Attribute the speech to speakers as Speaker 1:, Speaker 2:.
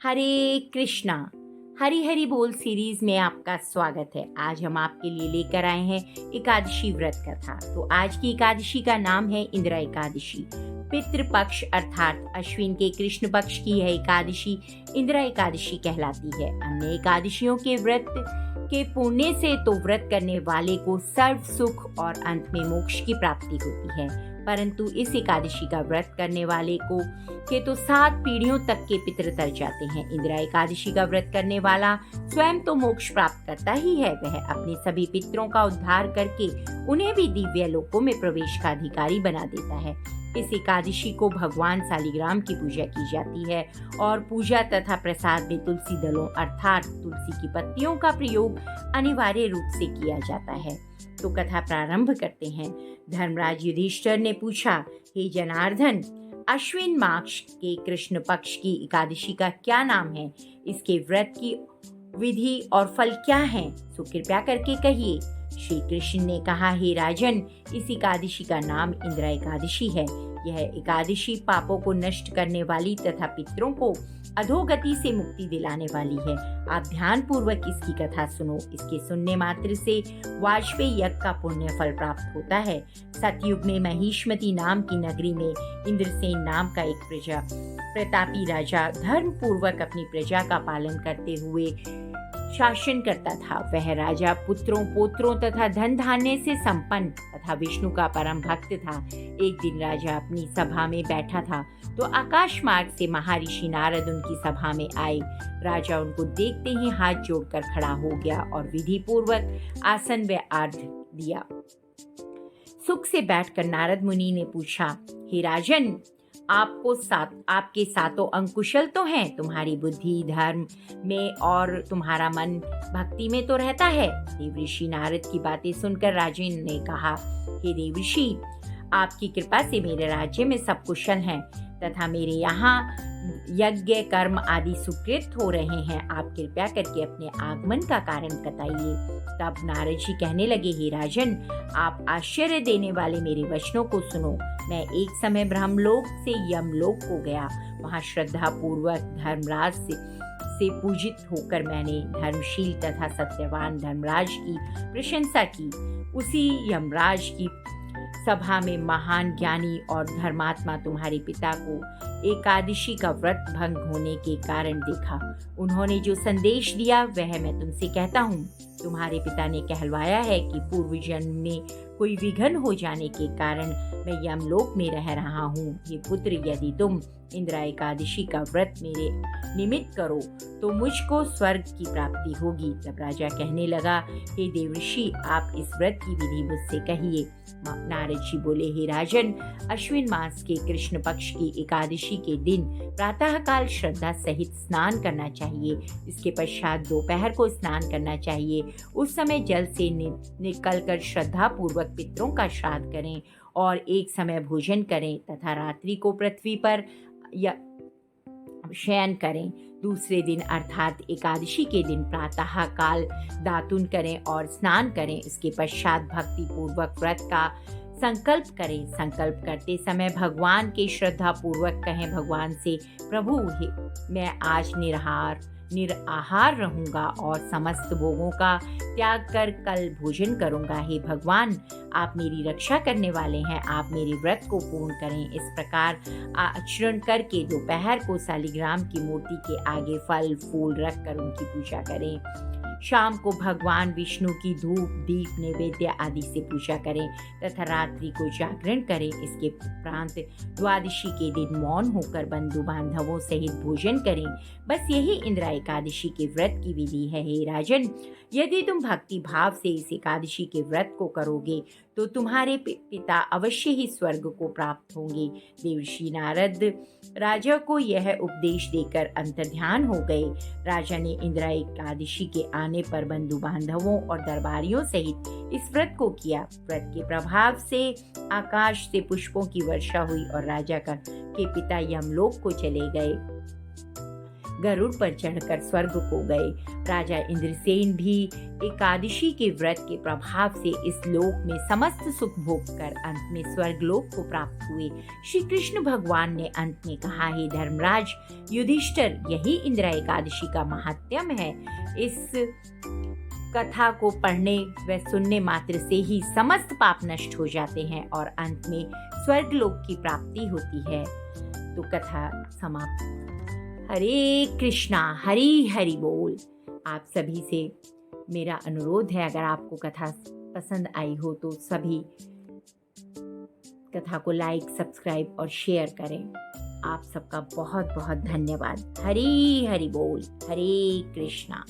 Speaker 1: हरे कृष्णा। हरी हरी बोल सीरीज में आपका स्वागत है। आज हम आपके लिए लेकर आए हैं एकादशी व्रत कथा। तो आज की एकादशी का नाम है इंदिरा एकादशी। पितृपक्ष अर्थात अश्विन के कृष्ण पक्ष की यह एकादशी इंदिरा एकादशी कहलाती है। अन्य एकादशियों के व्रत के पुण्य से तो व्रत करने वाले को सर्व सुख और अंत में मोक्ष की प्राप्ति होती है, परंतु इस एकादशी का व्रत करने वाले को के तो 7 पीढ़ियों तक के पितृ तर जाते हैं। इंदिरा एकादशी का व्रत करने वाला स्वयं तो मोक्ष प्राप्त करता ही है, वह अपने सभी पितरों का उद्धार करके उन्हें भी दिव्य लोकों में प्रवेश का अधिकारी बना देता है। इस एकादशी को भगवान शालिग्राम की पूजा की जाती है और पूजा तथा प्रसाद में तुलसी दलों अर्थात तुलसी की पत्तियों का प्रयोग अनिवार्य रूप से किया जाता है। तो कथा प्रारंभ करते हैं। धर्मराज युधिष्ठिर ने पूछा, हे जनार्दन, अश्विन मास के कृष्ण पक्ष की एकादशी का क्या नाम है? इसके व्रत की विधि और फल क्या है? सो कृपया करके कहिए। श्री कृष्ण ने कहा, हे राजन, इस एकादशी का नाम इंदिरा एकादशी है। यह एकादशी पापों को नष्ट करने वाली तथा पितरों को अधोगति से मुक्ति दिलाने वाली है। आप ध्यान पूर्वक इसकी कथा सुनो। इसके सुनने मात्र से वाजपेयी यज्ञ का पुण्य फल प्राप्त होता है। सतयुग में महिष्मती नाम की नगरी में इंद्रसेन नाम का एक प्रतापी राजा धर्म पूर्वक अपनी प्रजा का पालन करते हुए शासन करता था। वह राजा पुत्रों पोत्रों तथा धन धान्य से संपन्न तथा विष्णु का परम भक्त था। एक दिन राजा अपनी सभा में बैठा था तो आकाश मार्ग से महर्षि नारद उनकी सभा में आए। राजा उनको देखते ही हाथ जोड़कर खड़ा हो गया और विधि पूर्वक आसन व आर्घ्य दिया। सुख से बैठकर नारद मुनि ने पूछा, हे राजन, आपके सातों अंग कुशल तो हैं? तुम्हारी बुद्धि धर्म में और तुम्हारा मन भक्ति में तो रहता है। देवऋषि नारद की बातें सुनकर राजन ने कहा, हे देवऋषि, आपकी कृपा से मेरे राज्य में सब कुशल हैं तथा मेरे यहाँ यज्ञ कर्म आदि सुकृत हो रहे हैं। आप कृपया करके अपने आगमन का कारण बताइए। तब नारद जी कहने लगे, हे राजन, आप आश्चर्य देने वाले मेरे वचनों को सुनो। मैं एक समय ब्रह्मलोक से यमलोक को गया। वहाँ श्रद्धा पूर्वक धर्मराज से पूजित होकर मैंने धर्मशील तथा सत्यवान धर्मराज की प्रशंसा की। उसी यमराज की सभा में महान ज्ञानी और धर्मात्मा तुम्हारे पिता को एकादशी का व्रत भंग होने के कारण देखा। उन्होंने जो संदेश दिया वह मैं तुमसे कहता हूँ। तुम्हारे पिता ने कहलवाया है कि पूर्व जन्म में कोई विघ्न हो जाने के कारण मैं यमलोक में रह रहा हूँ। ये पुत्र, यदि तुम इंदिरा एकादशी का व्रत मेरे निमित्त करो तो मुझको स्वर्ग की प्राप्ति होगी। तब राजा कहने लगा, हे देवऋषि, आप इस व्रत की विधि मुझसे कहिए। नारद जी बोले, हे राजन, अश्विन मास के कृष्ण पक्ष की एकादशी के दिन प्रातः काल श्रद्धा सहित स्नान करना चाहिए। इसके पश्चात दोपहर को स्नान करना चाहिए। उस समय जल से निकल कर श्रद्धा पूर्वक पितरों का श्राद्ध करें और एक समय भोजन करें तथा रात्रि को पृथ्वी पर या शयन करें। दूसरे दिन अर्थात एकादशी के दिन प्रातः काल दातुन करें और स्नान करें। इसके पश्चात भक्ति पूर्वक व्रत का संकल्प करें। संकल्प करते समय भगवान के श्रद्धा पूर्वक कहें, भगवान से, प्रभु, मैं आज निराहार रहूंगा और समस्त भोगों का त्याग कर कल भोजन करूंगा। हे भगवान, आप मेरी रक्षा करने वाले हैं, आप मेरे व्रत को पूर्ण करें। इस प्रकार आचरण करके दोपहर को शालिग्राम की मूर्ति के आगे फल फूल रख कर उनकी पूजा करें। शाम को भगवान विष्णु की धूप दीप नैवेद्य आदि से पूजा करें तथा रात्रि को जागरण करें। इसके उपरांत द्वादशी के दिन मौन होकर बंधु बांधवों सहित भोजन करें। बस यही इंदिरा एकादशी के व्रत की विधि है। हे राजन, यदि तुम भक्ति भाव से इस एकादशी के व्रत को करोगे तो तुम्हारे पिता अवश्य ही स्वर्ग को प्राप्त होंगे। देवर्षि नारद राजा को यह उपदेश देकर अंतर्ध्यान हो गए। राजा ने इंदिरा एकादशी के आने पर बंधु बांधवों और दरबारियों सहित इस व्रत को किया। व्रत के प्रभाव से आकाश से पुष्पों की वर्षा हुई और राजा के पिता यमलोक को चले गए। गरुड़ पर चढ़कर स्वर्ग को गए। राजा इंद्रसेन भी एकादशी के व्रत के प्रभाव से इस लोक में समस्त सुख भोग कर अंत में स्वर्ग लोक को प्राप्त हुए। श्री कृष्ण भगवान ने अंत में कहा, हे धर्मराज युधिष्ठिर, यही इंदिरा एकादशी का महात्म्य है। इस कथा को पढ़ने व सुनने मात्र से ही समस्त पाप नष्ट हो जाते हैं और अंत में स्वर्ग लोक की प्राप्ति होती है। तो कथा समाप्त। हरे कृष्णा, हरि हरि बोल। आप सभी से मेरा अनुरोध है, अगर आपको कथा पसंद आई हो तो सभी कथा को लाइक, सब्सक्राइब और शेयर करें। आप सबका बहुत बहुत धन्यवाद। हरि हरि बोल। हरे कृष्णा।